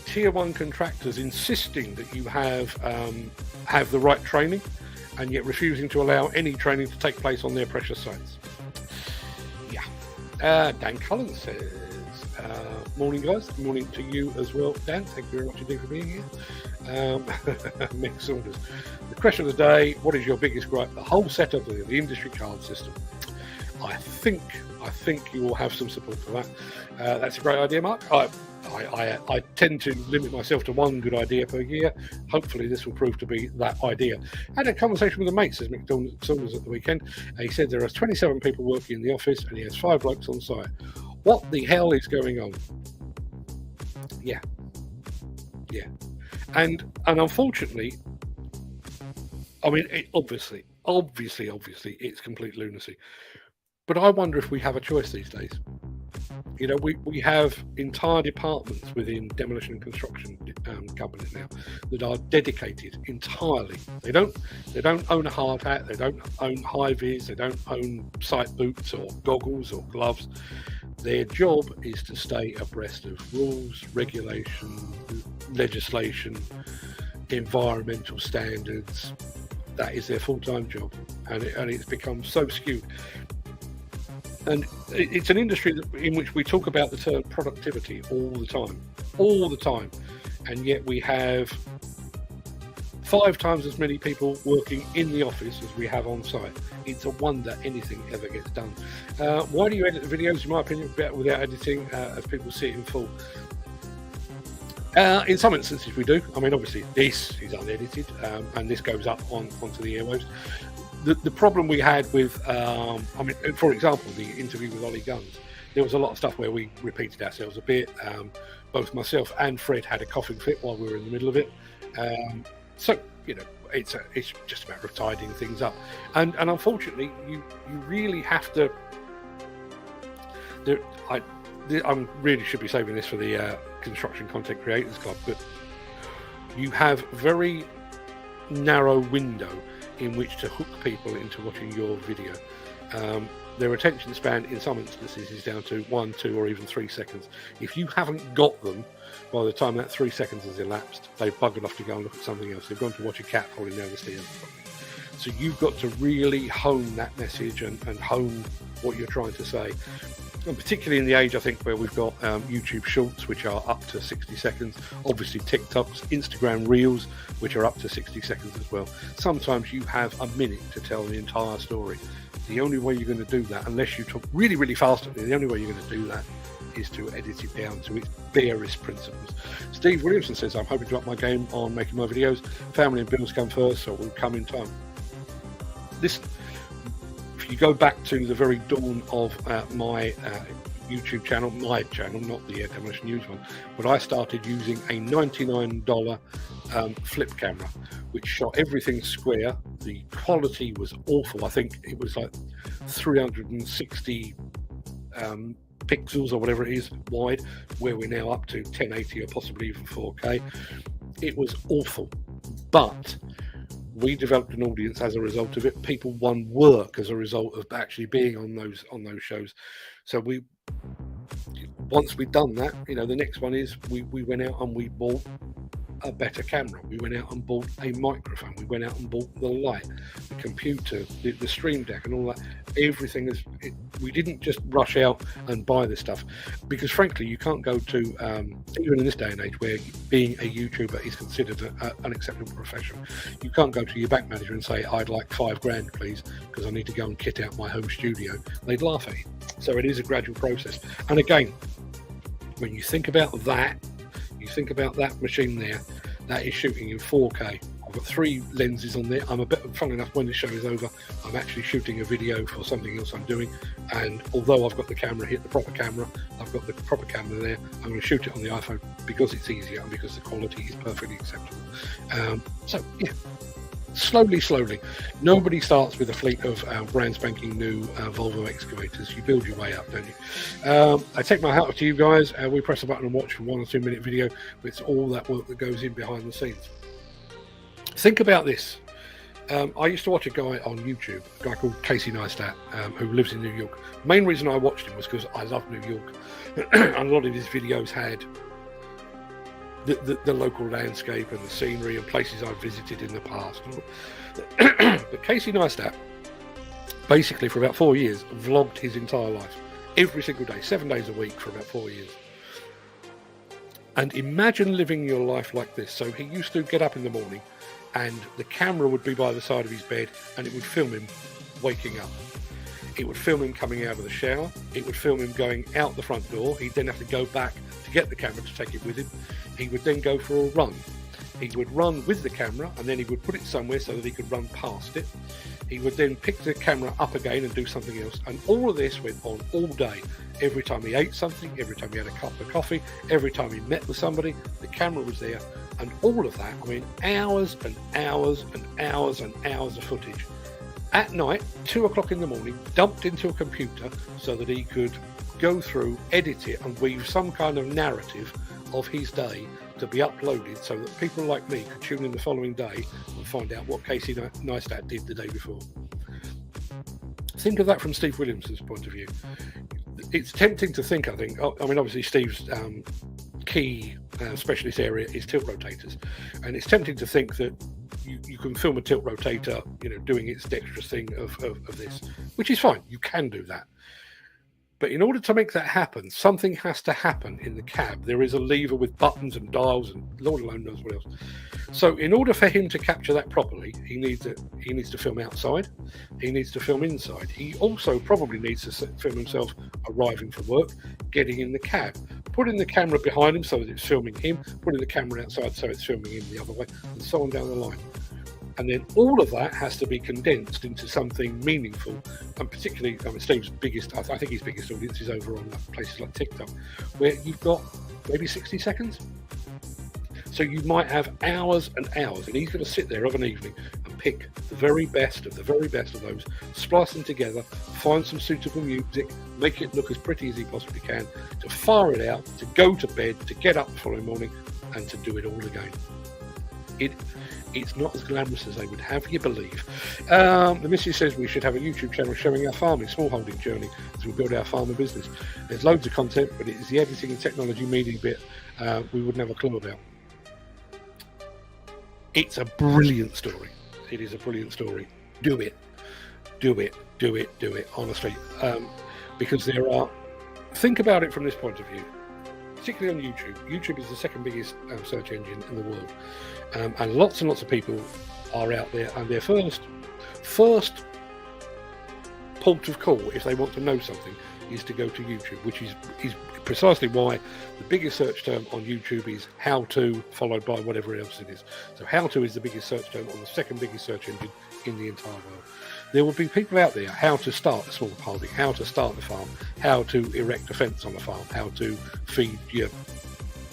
Tier 1 contractors insisting that you have the right training, and yet refusing to allow any training to take place on their precious sites. Yeah. Dan Cullen says, morning guys, good morning to you as well, Dan. Thank you very much indeed for being here. Mick Saunders, the question of the day: what is your biggest gripe? The whole setup of the industry card system. I think you will have some support for that. That's a great idea, Mark. I tend to limit myself to one good idea per year. Hopefully this will prove to be that idea. I had a conversation with a mate, says Mick Saunders, at the weekend. He said there are 27 people working in the office and he has 5 blokes on site. What the hell is going on? Yeah. And unfortunately, I mean, obviously, it's complete lunacy. But I wonder if we have a choice these days. You know, we have entire departments within demolition and construction companies now that are dedicated entirely. They don't own a hard hat. They don't own high vis. They don't own site boots or goggles or gloves. Their job is to stay abreast of rules, regulation, legislation, environmental standards. That is their full-time job, and it's become so skewed. And it's an industry in which we talk about the term productivity all the time, and yet we have 5 times as many people working in the office as we have on site. It's a wonder anything ever gets done. Why do you edit the videos, in my opinion, better without editing, as people see it in full? In some instances we do. I mean, obviously this is unedited, and this goes up onto the airwaves. The problem we had with, I mean, for example, the interview with Ollie Guns, there was a lot of stuff where we repeated ourselves a bit. Both myself and Fred had a coughing fit while we were in the middle of it. So, you know, it's just a matter of tidying things up. And unfortunately, you really have to. I really should be saving this for the Construction Content Creators Club, but you have very narrow window in which to hook people into watching your video. Their attention span in some instances is down to 1, 2 or even 3 seconds. If you haven't got them by the time that 3 seconds has elapsed, they've buggered off to go and look at something else. They've gone to watch a cat falling down the stairs. So you've got to really hone that message and hone what you're trying to say. And particularly in the age, I think, where we've got YouTube Shorts, which are up to 60 seconds, obviously TikToks, Instagram Reels, which are up to 60 seconds as well. Sometimes you have a minute to tell the entire story. The only way you're going to do that, unless you talk really, really fast, the only way you're going to do that is to edit it down to its barest principles. Steve Williamson says, I'm hoping to up my game on making my videos. Family and bills come first, so it will come in time. Listen, if you go back to the very dawn of my YouTube channel, not the Demolition News one, but I started using a $99 flip camera, which shot everything square. The quality was awful. I think it was like 360 pixels or whatever it is wide, where we're now up to 1080 or possibly even 4K. It was awful, but we developed an audience as a result of it. People won work as a result of actually being on those shows. So once we'd done that, you know, the next one is we went out and we bought a better camera. We went out and bought a microphone. We went out and bought the light, the computer, the stream deck and all that. Everything is, we didn't just rush out and buy this stuff, because frankly, you can't go to, even in this day and age where being a YouTuber is considered an acceptable profession, you can't go to your bank manager and say, I'd like $5,000 please, because I need to go and kit out my home studio. They'd laugh at you. So it is a gradual process. And again, when you think about that, you think about that machine there, that is shooting in 4K. I've got 3 lenses on there. I'm a bit, fun enough, when the show is over, I'm actually shooting a video for something else I'm doing. And although I've got the camera here, the proper camera, I've got the proper camera there, I'm going to shoot it on the iPhone because it's easier and because the quality is perfectly acceptable. So, yeah. Slowly. Nobody starts with a fleet of brand spanking new Volvo excavators. You build your way up, don't you? I take my hat off to you guys. We press a button and watch a 1 or 2 minute video, but it's all that work that goes in behind the scenes. Think about this. I used to watch a guy on YouTube, a guy called Casey Neistat, who lives in New York. Main reason I watched him was because I love New York. And a lot of his videos had the local landscape and the scenery and places I've visited in the past. But Casey Neistat, basically for about 4 years, vlogged his entire life. Every single day, 7 days a week for about 4 years. And imagine living your life like this. So he used to get up in the morning and the camera would be by the side of his bed and it would film him waking up. It would film him coming out of the shower. It would film him going out the front door. He'd then have to go back to get the camera to take it with him. He would then go for a run. He would run with the camera, and then he would put it somewhere so that he could run past it. He would then pick the camera up again and do something else. And all of this went on all day. Every time he ate something, every time he had a cup of coffee, every time he met with somebody, the camera was there. And all of that, I mean, hours and hours and hours and hours of footage. At night, 2 o'clock in the morning, dumped into a computer so that he could go through, edit it, and weave some kind of narrative of his day to be uploaded so that people like me could tune in the following day and find out what Casey Neistat did the day before. Think of that from Steve Williamson's point of view. It's tempting to think, I think, I mean, obviously Steve's key specialist area is tilt rotators, and it's tempting to think that you can film a tilt rotator, you know, doing its dexterous thing of this, which is fine. You can do that. But in order to make that happen, something has to happen in the cab. There is a lever with buttons and dials, and Lord alone knows what else. So in order for him to capture that properly, he needs to film outside. He needs to film inside. He also probably needs to film himself arriving for work, getting in the cab, putting the camera behind him so that it's filming him, putting the camera outside so it's filming him the other way, and so on down the line. And then all of that has to be condensed into something meaningful, and particularly, I mean, Steve's biggest, I think his biggest audience is over on places like TikTok, where you've got maybe 60 seconds. So you might have hours and hours, and he's going to sit there of an evening and pick the very best of those, splice them together, find some suitable music, make it look as pretty as he possibly can, to fire it out, to go to bed, to get up the following morning, and to do it all again. It's not as glamorous as they would have you believe. The missus says we should have a YouTube channel showing our farming, smallholding journey as we build our farming business. There's loads of content, but it is the editing and technology meaning bit we wouldn't have a clue about. It's a brilliant story. It is a brilliant story. Do it, honestly. Because think about it from this point of view. Particularly on YouTube. YouTube is the second biggest search engine in the world. And lots of people are out there, and their first port of call, if they want to know something, is to go to YouTube, which is precisely why the biggest search term on YouTube is how to, followed by whatever else it is. So how to is the biggest search term on the second biggest search engine in the entire world. There will be people out there, how to start a small holding, how to start the farm, how to erect a fence on a farm, how to feed your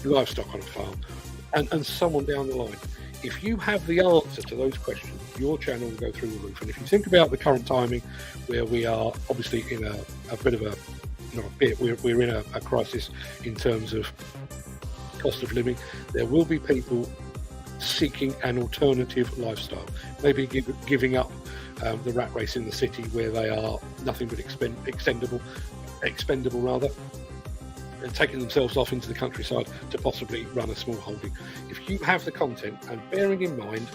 livestock on a farm, and so on down the line. If you have the answer to those questions, your channel will go through the roof. And if you think about the current timing, where we are obviously in a bit of we're in a crisis in terms of cost of living, there will be people seeking an alternative lifestyle, maybe giving up the rat race in the city where they are nothing but expendable rather, and taking themselves off into the countryside to possibly run a small holding. If you have the content, and bearing in mind,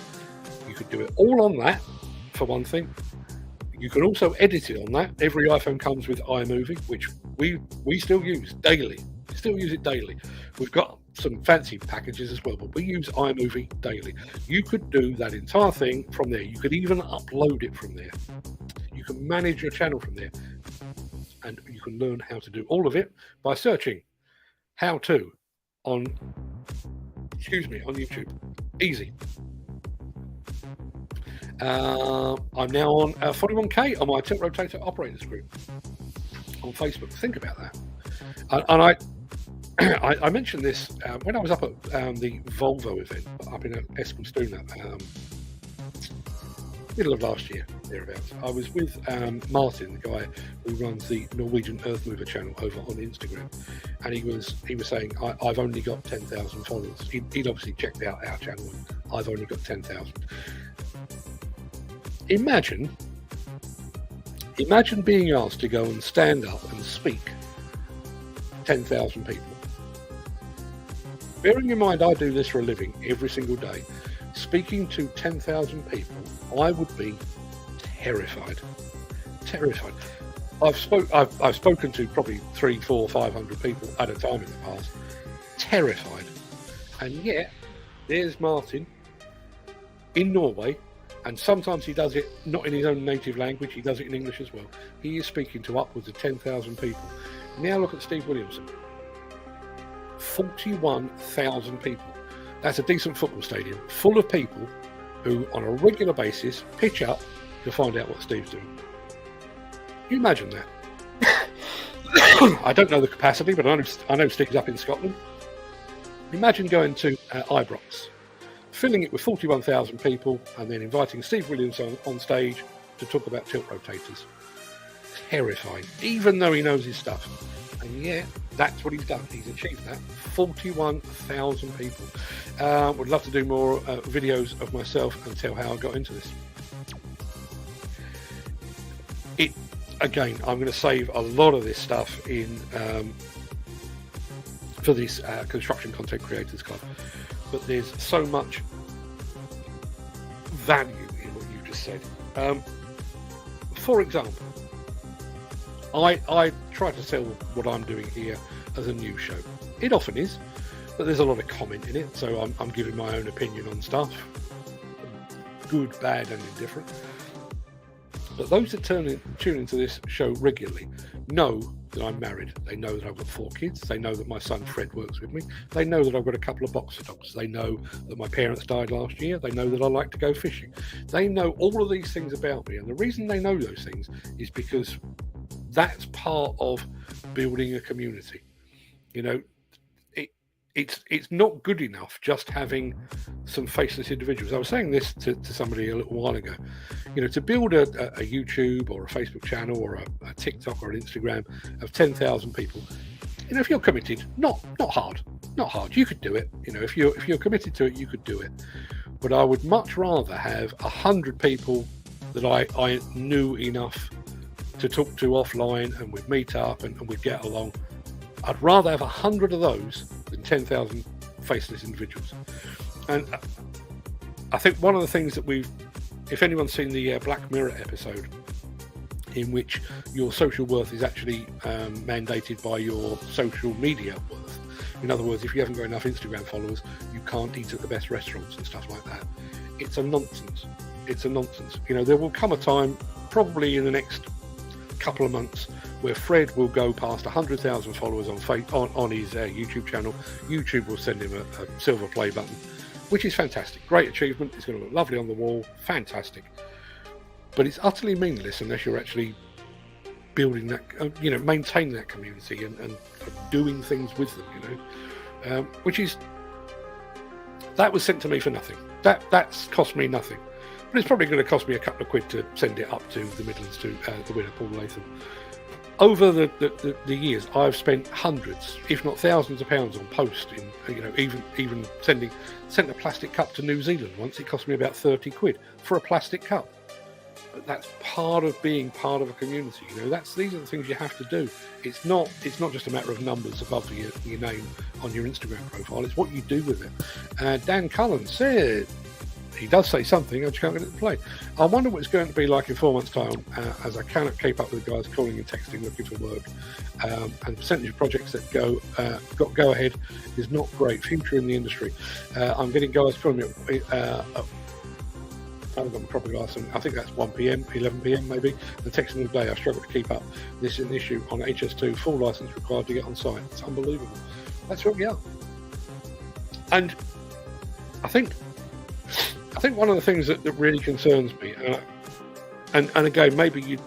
you could do it all on that, for one thing. You can also edit it on that. Every iPhone comes with iMovie, which we still use daily. Still use it daily. We've got some fancy packages as well, but we use iMovie daily. You could do that entire thing from there. You could even upload it from there. You can manage your channel from there. And you can learn how to do all of it by searching how to on YouTube. Easy. I'm now on 41k on my tilt rotator operators group on Facebook. Think about that. And I mentioned this when I was up at the Volvo event up in Eskilstuna, middle of last year, thereabouts. I was with Martin, the guy who runs the Norwegian Earth Mover channel over on Instagram, and he was saying, I've only got 10,000 followers. He'd obviously checked out our channel, and I've only got 10,000. Imagine being asked to go and stand up and speak 10,000 people. Bearing in mind I do this for a living every single day, speaking to 10,000 people, I would be terrified. I've spoken to probably 300, 400, 500 people at a time in the past. Terrified. And yet, there's Martin in Norway, and sometimes he does it not in his own native language, he does it in English as well. he is speaking to upwards of 10,000 people. Now look at Steve Williamson. 41,000 people. That's a decent football stadium full of people who on a regular basis pitch up to find out what Steve's doing. You imagine that. I don't know the capacity, but I know Steve's up in Scotland. Imagine going to Ibrox, filling it with 41,000 people, and then inviting Steve Williams on stage to talk about tilt rotators. Terrifying, even though he knows his stuff. And yeah, that's what he's done. He's achieved that. 41,000 people. Would love to do more videos of myself and tell how I got into this. Again, I'm going to save a lot of this stuff in for this Construction Content Creators Club, but there's so much value in what you've just said. For example, I try to sell what I'm doing here as a news show. It often is, but there's a lot of comment in it, so I'm giving my own opinion on stuff, good, bad, and indifferent. But those that tune into this show regularly know that I'm married. They know that I've got 4 kids. They know that my son Fred works with me. They know that I've got a couple of boxer dogs. They know that my parents died last year. They know that I like to go fishing. They know all of these things about me. And the reason they know those things is because that's part of building a community. You know, it's not good enough just having some faceless individuals. I was saying this to somebody a little while ago. You know, to build a YouTube or a Facebook channel or a TikTok or an Instagram of 10,000 people, you know, if you're committed, not hard. You could do it. You know, if you're committed to it, you could do it. But I would much rather have 100 people that I knew enough to talk to offline and we'd meet up and we'd get along. I'd rather have 100 of those than 10,000 faceless individuals. And I think one of the things that if anyone's seen the Black Mirror episode, in which your social worth is actually mandated by your social media worth. In other words, if you haven't got enough Instagram followers, you can't eat at the best restaurants and stuff like that. It's a nonsense. You know, there will come a time, probably in the next couple of months, where Fred will go past 100,000 followers on his YouTube channel. YouTube will send him a silver play button, which is fantastic. Great achievement. It's going to look lovely on the wall. Fantastic. But it's utterly meaningless unless you're actually building that, maintaining that community and doing things with them, that was sent to me for nothing. That's cost me nothing. But it's probably going to cost me a couple of quid to send it up to the Midlands to the winner, Paul Latham. Over the years, I've spent hundreds, if not thousands of pounds on post. Even sent a plastic cup to New Zealand once. It cost me about 30 quid for a plastic cup. But that's part of being part of a community. These are the things you have to do. It's not just a matter of numbers above your name on your Instagram profile. It's what you do with it. Dan Cullen said, he does say something, I just can't get it to play. I wonder what it's going to be like in 4 months' time, as I cannot keep up with the guys calling and texting looking for work. And the percentage of projects that go ahead is not great. Future in the industry. I'm getting guys calling me. I haven't got my proper glass, and I think that's 1 p.m, 11 p.m. maybe. And texting all day. I struggle to keep up. This is an issue on HS2. Full license required to get on site. It's unbelievable. That's where we are. And I think one of the things that really concerns me, and again, maybe you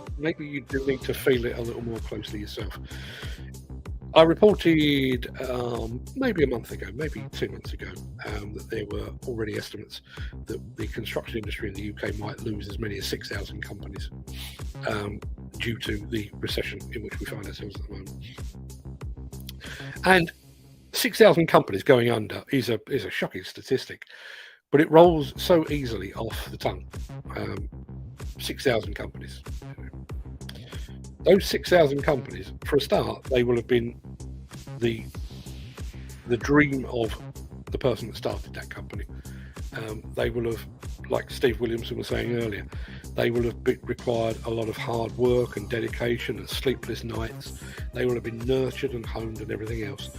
do need to feel it a little more closely yourself. I reported maybe a month ago, maybe 2 months ago, that there were already estimates that the construction industry in the UK might lose as many as 6,000 companies due to the recession in which we find ourselves at the moment. And 6,000 companies going under is a shocking statistic. But it rolls so easily off the tongue. 6,000 companies. Those 6,000 companies, for a start, they will have been the dream of the person that started that company. They will have, like Steve Williamson was saying earlier, they will have required a lot of hard work and dedication and sleepless nights. They will have been nurtured and honed and everything else.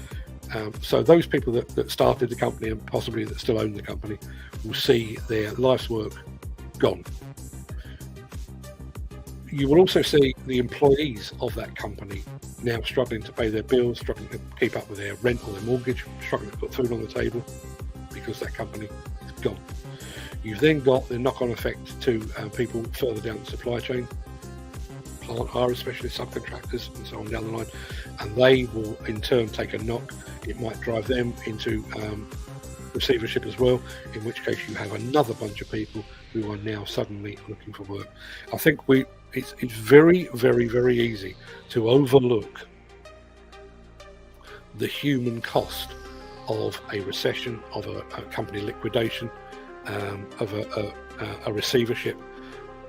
So those people that started the company and possibly that still own the company will see their life's work gone. You will also see the employees of that company now struggling to pay their bills, struggling to keep up with their rent or their mortgage, struggling to put food on the table because that company is gone. You've then got the knock-on effect to people further down the supply chain, plant hire, especially subcontractors and so on down the line, and they will in turn take a knock. It might drive them into receivership as well, in which case you have another bunch of people who are now suddenly looking for work. I think it's very, very, very easy to overlook the human cost of a recession, of a company liquidation, of a receivership,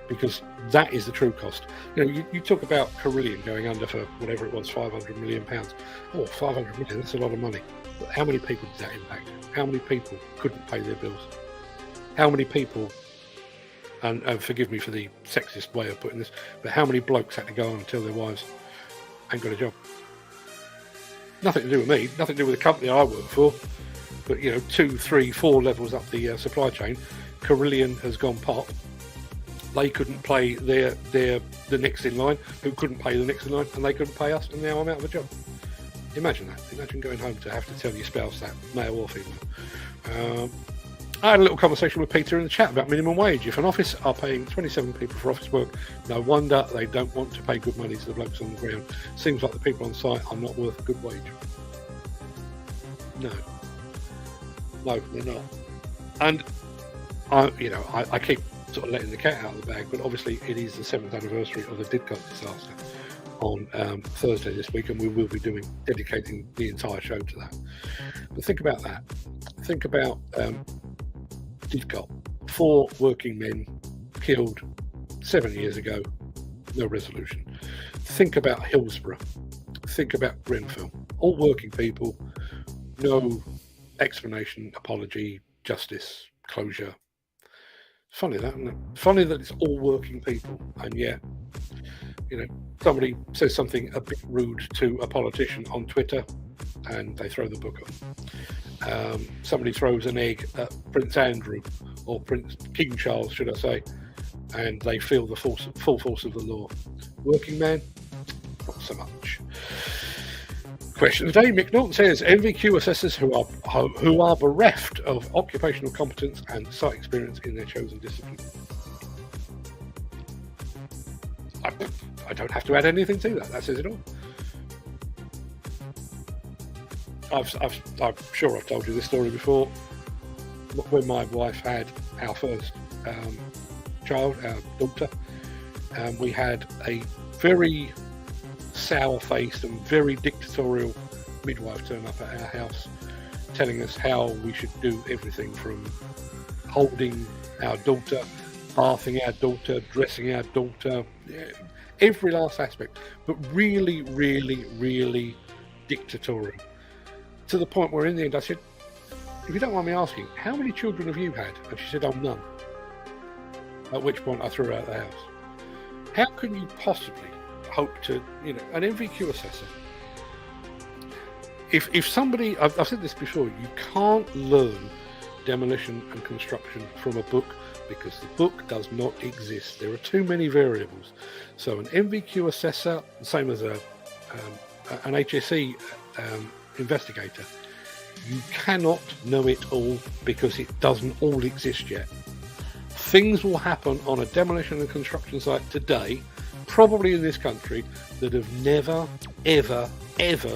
because that is the true cost. You talk about Carillion going under for whatever it was, £500 million. Oh, 500 million, that's a lot of money. But how many people did that impact? How many people couldn't pay their bills? How many people, and forgive me for the sexist way of putting this, but how many blokes had to go on and tell their wives, ain't got a job? Nothing to do with me, nothing to do with the company I work for, but 2, 3, 4 levels up the supply chain, Carillion has gone pop. They couldn't pay the next in line, who couldn't pay the next in line, and they couldn't pay us, and now I'm out of a job. Imagine that. Imagine going home to have to tell your spouse that, male or female. I had a little conversation with Peter in the chat about minimum wage. If an office are paying 27 people for office work, no wonder they don't want to pay good money to the blokes on the ground. Seems like the people on site are not worth a good wage. No, they're not. And I keep sort of letting the cat out of the bag, but obviously it is the 7th anniversary of the Didcot disaster on Thursday this week, and we will be dedicating the entire show to that. But think about that. Think about Didcot, 4 working men killed 7 years ago, no resolution. Think about Hillsborough. Think about Grenfell, all working people, no explanation, apology, justice, closure. Funny that, isn't it? Funny that it's all working people, and yet, somebody says something a bit rude to a politician on Twitter, and they throw the book up. Somebody throws an egg at Prince Andrew, or King Charles, should I say, and they feel the full force of the law. Working man, not so much. Question of the day, Mick Norton says, NVQ assessors who are bereft of occupational competence and site experience in their chosen discipline. I don't have to add anything to that. That says it all. I'm sure I've told you this story before. When my wife had our first child, our daughter, we had a very sour-faced and very dictatorial midwife turn up at our house, telling us how we should do everything from holding our daughter, bathing our daughter, dressing our daughter, every last aspect, but really, really, really dictatorial. To the point where in the end I said, if you don't mind me asking, how many children have you had? And she said, oh, none. At which point I threw her out of the house. How can you possibly hope to, an NVQ assessor? If somebody, I've said this before, you can't learn demolition and construction from a book, because the book does not exist. There are too many variables. So an NVQ assessor, same as an HSE investigator, you cannot know it all because it doesn't all exist yet. Things will happen on a demolition and construction site today, probably in this country, that have never, ever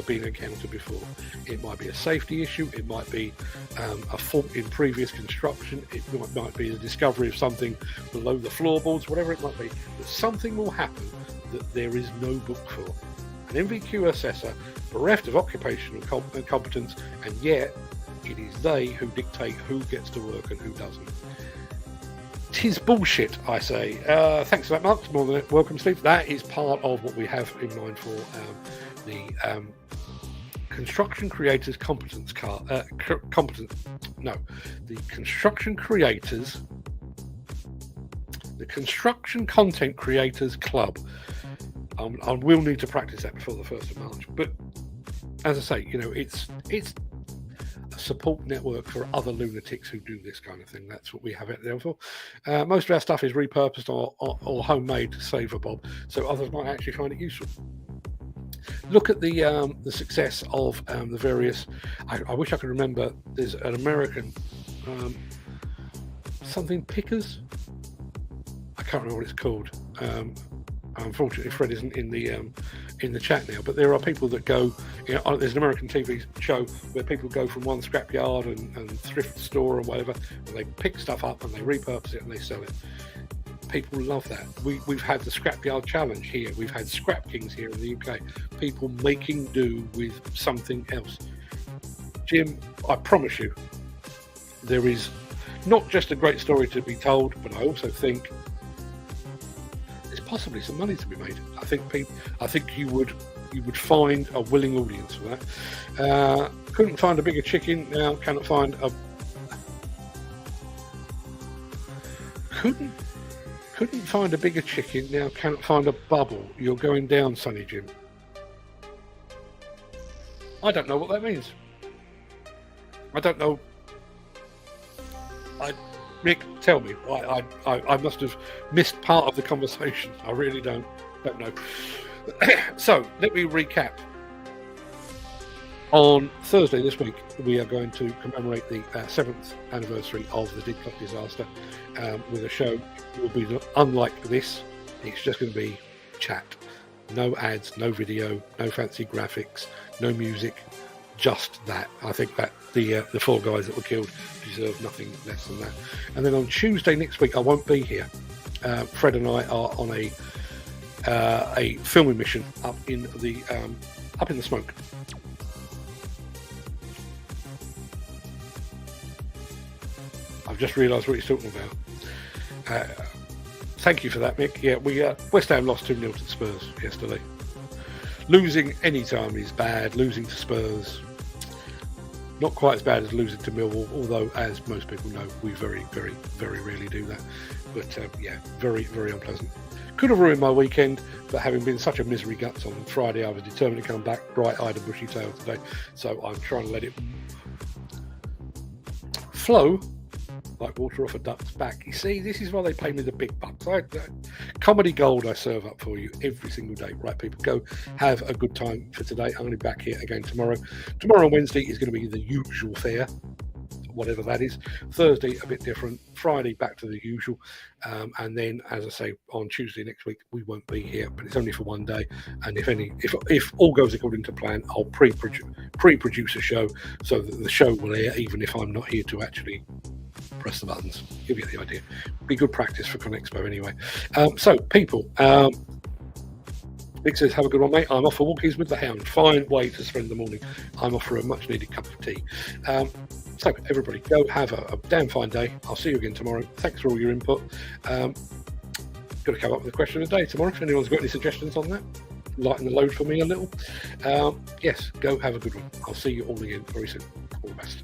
been encountered before. It might be a safety issue, it might be a fault in previous construction, it might be the discovery of something below the floorboards, whatever it might be. But something will happen that there is no book for. An NVQ assessor, bereft of occupational competence, and yet it is they who dictate who gets to work and who doesn't. 'Tis bullshit, I say. Thanks for that, Mark. More than welcome, Steve. That is part of what we have in mind for the Construction Creators Competence Card. The Construction Creators, the Construction Content Creators Club. I will need to practice that before the 1st of March. But as I say, it's support network for other lunatics who do this kind of thing. That's what we have it there for. Most of our stuff is repurposed or homemade to save a bob, so others might actually find it useful. Look at the success of the various. I wish I could remember. There's an American something pickers. I can't remember what it's called. Unfortunately, Fred isn't in the chat now. But there are people that go. There's an American TV show where people go from one scrapyard and thrift store or whatever, and they pick stuff up and they repurpose it and they sell it. People love that. We've had the Scrapyard Challenge here. We've had Scrap Kings here in the UK. People making do with something else. Jim, I promise you, there is not just a great story to be told, but I also think there's possibly some money to be made. I think you would find a willing audience for that. Couldn't find a bigger chicken. Now cannot find a. Couldn't find a bigger chicken, now cannot find a bubble. You're going down, Sonny Jim. I don't know what that means. I don't know. Rick, tell me. I must have missed part of the conversation. I really don't know. So, let me recap. On Thursday this week, we are going to commemorate the 7th anniversary of the Dig Club disaster with a show. It will be unlike this. It's just going to be chat. No ads, no video, no fancy graphics, no music, just that. I think that the 4 guys that were killed deserve nothing less than that. And then on Tuesday next week, I won't be here. Fred and I are on a filming mission up in the smoke. I've just realised what he's talking about. Thank you for that, Mick. Yeah, West Ham lost 2-0 to Spurs yesterday. Losing any time is bad. Losing to Spurs, not quite as bad as losing to Millwall, although, as most people know, we very, very, very rarely do that. But yeah, very, very unpleasant. Could have ruined my weekend, but having been such a misery guts on Friday, I was determined to come back bright-eyed and bushy-tailed today. So I'm trying to let it flow like water off a duck's back. You see, this is why they pay me the big bucks. Comedy gold I serve up for you every single day. Right, people, go have a good time for today. I'm going to be back here again tomorrow. Tomorrow and Wednesday is going to be the usual fare, whatever that is. Thursday, a bit different. Friday, back to the usual. And then, as I say, on Tuesday next week, we won't be here, but it's only for one day. And if all goes according to plan, I'll pre-produce a show so that the show will air, even if I'm not here to actually press the buttons. Give you the idea. Be good practice for Conexpo anyway. So, people, Nick says, have a good one, mate. I'm off for walkies with the hound. Fine way to spend the morning. I'm off for a much needed cup of tea. So, everybody, go have a damn fine day. I'll see you again tomorrow. Thanks for all your input. Got to come up with a question of the day tomorrow. If anyone's got any suggestions on that, lighten the load for me a little. Yes, go have a good one. I'll see you all again very soon. All the best.